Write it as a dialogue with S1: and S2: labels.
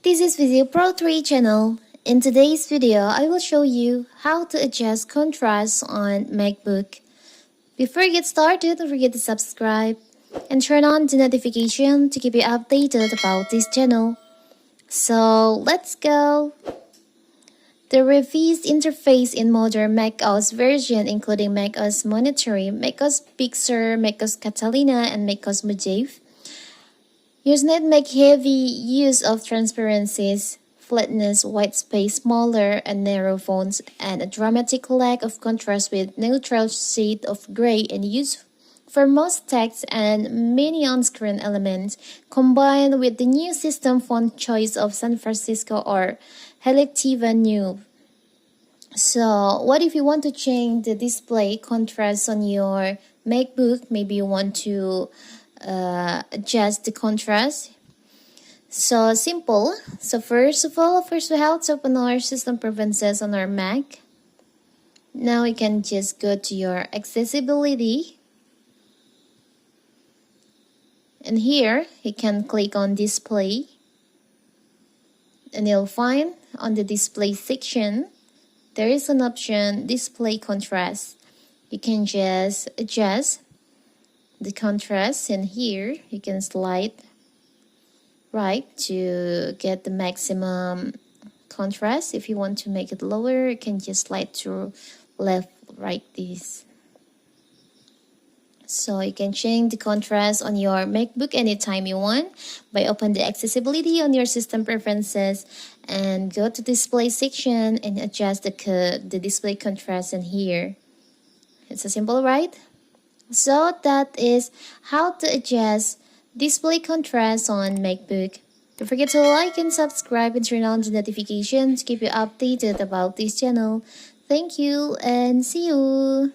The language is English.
S1: This is Video Pro 3 channel. In today's video, I will show you how to adjust contrast on MacBook. Before you get started, don't forget to subscribe and turn on the notification to keep you updated about this channel. So let's go! The revised interface in modern macOS version including macOS Monterey, macOS Big Sur, macOS Catalina, and macOS Mojave Usenet make heavy use of transparencies, flatness, white space, smaller and narrow fonts, and a dramatic lack of contrast with neutral shade of gray and use for most text and many on-screen elements, combined with the new system font choice of San Francisco or Helvetica Neue. So, what if you want to change the display contrast on your MacBook? Maybe you want to adjust the contrast. So simple. So first we have to open our system preferences on our Mac. Now you can just go to your accessibility, and here you can click on display, and you'll find on the display section there is an option display contrast. You can just adjust the contrast, and here you can slide right to get the maximum contrast. If you want to make it lower, you can just slide to left, right, this. So you can change the contrast on your MacBook anytime you want by open the accessibility on your system preferences and go to display section and adjust the display contrast in here. It's so simple, right? So that is how to adjust display contrast on MacBook. Don't forget to like and subscribe and turn on the notifications to keep you updated about this channel. Thank you and see you!